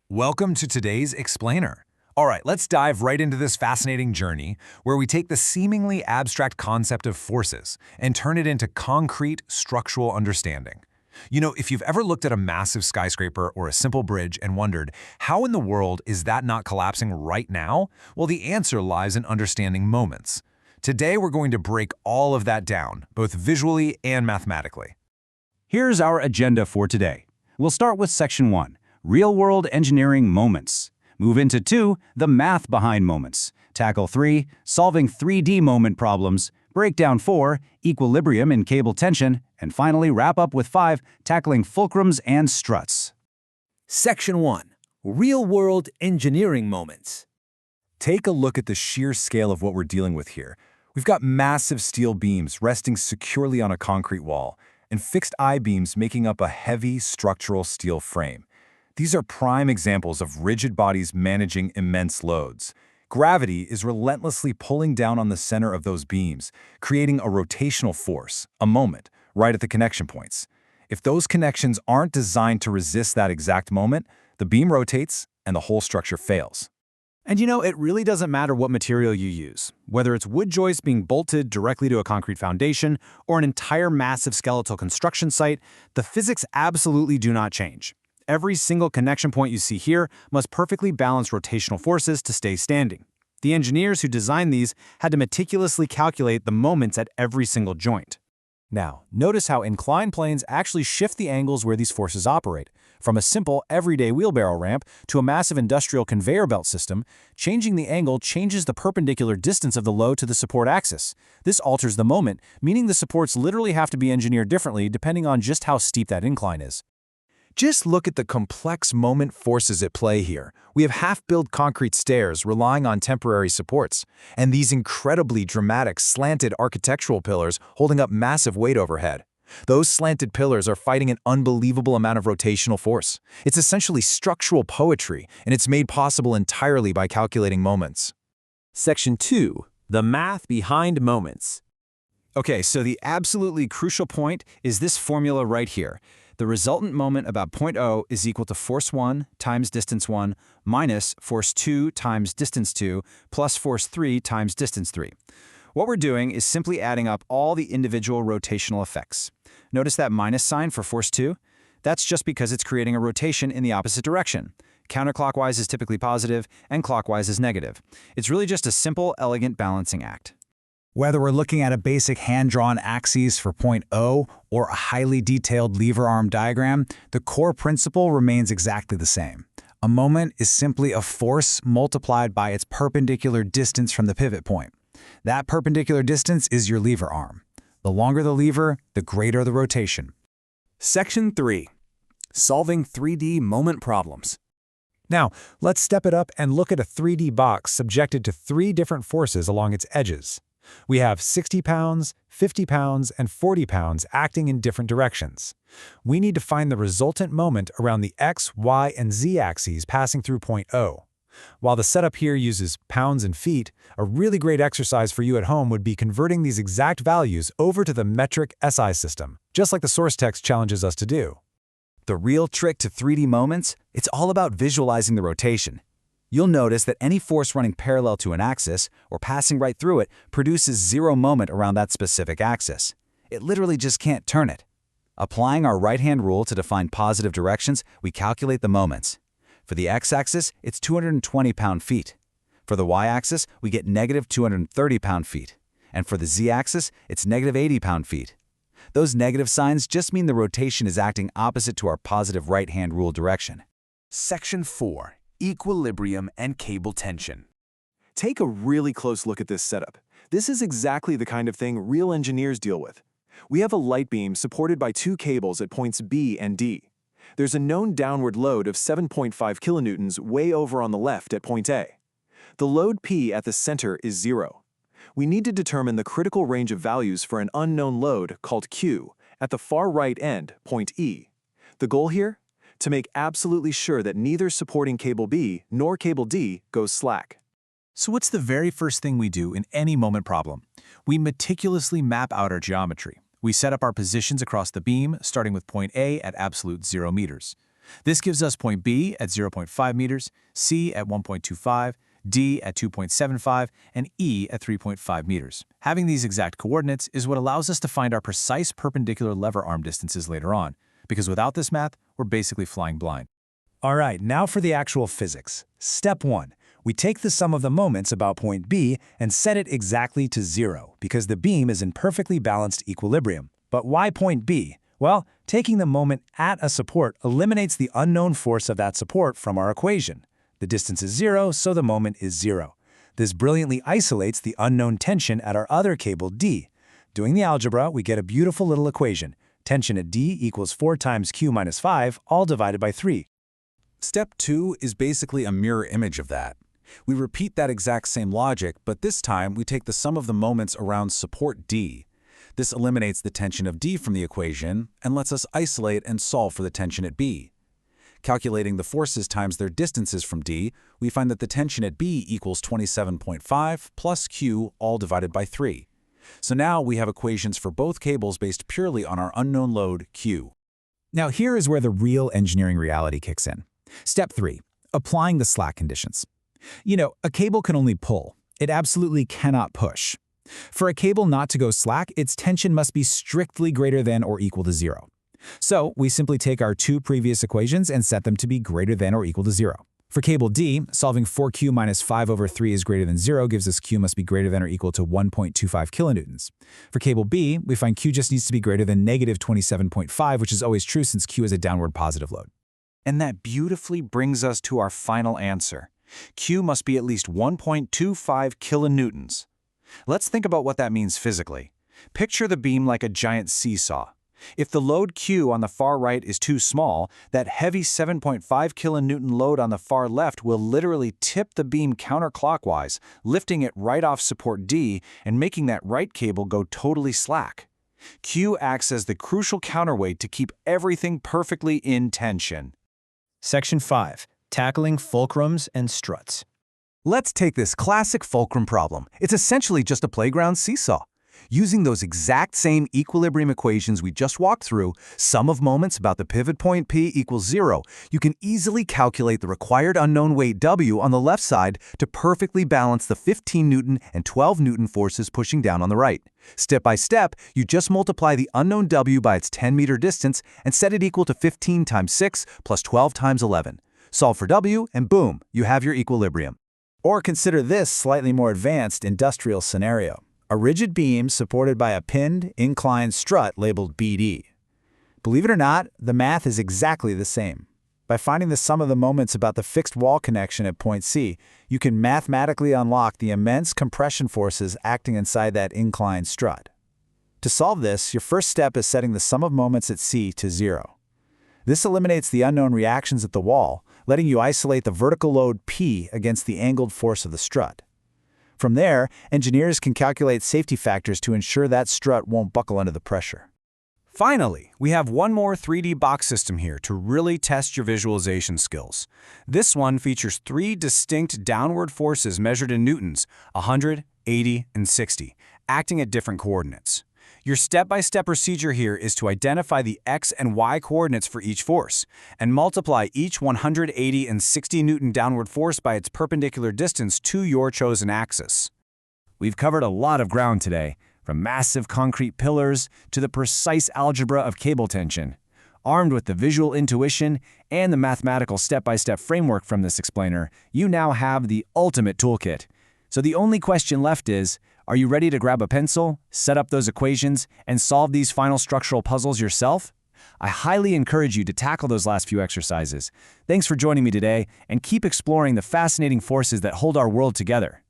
Welcome to today's Explainer. All right, let's dive right into this fascinating journey where we take the seemingly abstract concept of forces and turn it into concrete structural understanding. You know, if you've ever looked at a massive skyscraper or a simple bridge and wondered, how in the world is that not collapsing right now? Well, the answer lies in understanding moments. Today, we're going to break all of that down, both visually and mathematically. Here's our agenda for today. We'll start with Section 1, Real-World Engineering Moments. Move into 2, the math behind moments. Tackle 3, solving 3D moment problems. Break down 4, equilibrium and cable tension. And finally, wrap up with 5, tackling fulcrums and struts. Section 1, Real-World Engineering Moments. Take a look at the sheer scale of what we're dealing with here. We've got massive steel beams resting securely on a concrete wall, and fixed I-beams making up a heavy structural steel frame. These are prime examples of rigid bodies managing immense loads. Gravity is relentlessly pulling down on the center of those beams, creating a rotational force, a moment, right at the connection points. If those connections aren't designed to resist that exact moment, the beam rotates and the whole structure fails. And you know, it really doesn't matter what material you use, whether it's wood joists being bolted directly to a concrete foundation or an entire massive skeletal construction site, the physics absolutely do not change. Every single connection point you see here must perfectly balance rotational forces to stay standing. The engineers who designed these had to meticulously calculate the moments at every single joint. Now, notice how inclined planes actually shift the angles where these forces operate. From a simple, everyday wheelbarrow ramp to a massive industrial conveyor belt system, changing the angle changes the perpendicular distance of the load to the support axis. This alters the moment, meaning the supports literally have to be engineered differently depending on just how steep that incline is. Just look at the complex moment forces at play here. We have half-built concrete stairs relying on temporary supports, and these incredibly dramatic slanted architectural pillars holding up massive weight overhead. Those slanted pillars are fighting an unbelievable amount of rotational force. It's essentially structural poetry, and it's made possible entirely by calculating moments. Section 2, the math behind moments. Okay, so the absolutely crucial point is this formula right here. The resultant moment about point O is equal to force 1 times distance 1 minus force 2 times distance 2 plus force 3 times distance 3. What we're doing is simply adding up all the individual rotational effects. Notice that minus sign for force 2? That's just because it's creating a rotation in the opposite direction. Counterclockwise is typically positive, and clockwise is negative. It's really just a simple, elegant balancing act. Whether we're looking at a basic hand-drawn axis for point O or a highly detailed lever arm diagram, the core principle remains exactly the same. A moment is simply a force multiplied by its perpendicular distance from the pivot point. That perpendicular distance is your lever arm. The longer the lever, the greater the rotation. Section 3, Solving 3D Moment Problems. Now, let's step it up and look at a 3D box subjected to 3 different forces along its edges. We have 60 pounds, 50 pounds, and 40 pounds acting in different directions. We need to find the resultant moment around the X, Y, and Z axes passing through point O. While the setup here uses pounds and feet, a really great exercise for you at home would be converting these exact values over to the metric SI system, just like the source text challenges us to do. The real trick to 3D moments, it's all about visualizing the rotation. You'll notice that any force running parallel to an axis or passing right through it produces 0 moment around that specific axis. It literally just can't turn it. Applying our right-hand rule to define positive directions, we calculate the moments. For the x-axis, it's 220 pound-feet. For the y-axis, we get negative 230 pound-feet. And for the z-axis, it's negative 80 pound-feet. Those negative signs just mean the rotation is acting opposite to our positive right-hand rule direction. Section 4, Equilibrium and Cable Tension. Take a really close look at this setup. This is exactly the kind of thing real engineers deal with. We have a light beam supported by 2 cables at points B and D. There's a known downward load of 7.5 kilonewtons way over on the left at point A. The load P at the center is 0. We need to determine the critical range of values for an unknown load called Q at the far right end, point E. The goal here? To make absolutely sure that neither supporting cable B nor cable D goes slack. So what's the very first thing we do in any moment problem? We meticulously map out our geometry. We set up our positions across the beam, starting with point A at absolute 0 meters. This gives us point B at 0.5 meters, C at 1.25, D at 2.75, and E at 3.5 meters. Having these exact coordinates is what allows us to find our precise perpendicular lever arm distances later on, because without this math, we're basically flying blind. All right, now for the actual physics. Step 1. We take the sum of the moments about point B and set it exactly to 0, because the beam is in perfectly balanced equilibrium. But why point B? Well, taking the moment at a support eliminates the unknown force of that support from our equation. The distance is 0, so the moment is 0. This brilliantly isolates the unknown tension at our other cable D. Doing the algebra, we get a beautiful little equation. Tension at D equals 4 times Q minus 5, all divided by 3. Step 2 is basically a mirror image of that. We repeat that exact same logic, but this time we take the sum of the moments around support D. This eliminates the tension of D from the equation and lets us isolate and solve for the tension at B. Calculating the forces times their distances from D, we find that the tension at B equals 27.5 plus Q all divided by 3. So now we have equations for both cables based purely on our unknown load, Q. Now here is where the real engineering reality kicks in. Step 3. Applying the slack conditions. A cable can only pull. It absolutely cannot push. For a cable not to go slack, its tension must be strictly greater than or equal to 0. So we simply take our two previous equations and set them to be greater than or equal to 0. For cable D, solving 4Q minus 5 over 3 is greater than 0 gives us Q must be greater than or equal to 1.25 kilonewtons. For cable B, we find Q just needs to be greater than negative 27.5, which is always true since Q is a downward positive load. And that beautifully brings us to our final answer. Q must be at least 1.25 kilonewtons. Let's think about what that means physically. Picture the beam like a giant seesaw. If the load Q on the far right is too small, that heavy 7.5 kilonewton load on the far left will literally tip the beam counterclockwise, lifting it right off support D and making that right cable go totally slack. Q acts as the crucial counterweight to keep everything perfectly in tension. Section 5. Tackling fulcrums and struts. Let's take this classic fulcrum problem. It's essentially just a playground seesaw. Using those exact same equilibrium equations we just walked through, sum of moments about the pivot point P equals 0, you can easily calculate the required unknown weight W on the left side to perfectly balance the 15 Newton and 12 Newton forces pushing down on the right. Step by step, you just multiply the unknown W by its 10-meter distance and set it equal to 15 times 6 plus 12 times 11. Solve for W, and boom, you have your equilibrium. Or consider this slightly more advanced industrial scenario. A rigid beam supported by a pinned, inclined strut labeled BD. Believe it or not, the math is exactly the same. By finding the sum of the moments about the fixed wall connection at point C, you can mathematically unlock the immense compression forces acting inside that inclined strut. To solve this, your first step is setting the sum of moments at C to 0. This eliminates the unknown reactions at the wall, letting you isolate the vertical load P against the angled force of the strut. From there, engineers can calculate safety factors to ensure that strut won't buckle under the pressure. Finally, we have one more 3D box system here to really test your visualization skills. This one features 3 distinct downward forces measured in newtons, 100, 80, and 60, acting at different coordinates. Your step-by-step procedure here is to identify the x and y coordinates for each force, and multiply each 180 and 60 Newton downward force by its perpendicular distance to your chosen axis. We've covered a lot of ground today, from massive concrete pillars to the precise algebra of cable tension. Armed with the visual intuition and the mathematical step-by-step framework from this explainer, you now have the ultimate toolkit. So the only question left is, are you ready to grab a pencil, set up those equations, and solve these final structural puzzles yourself? I highly encourage you to tackle those last few exercises. Thanks for joining me today, and keep exploring the fascinating forces that hold our world together.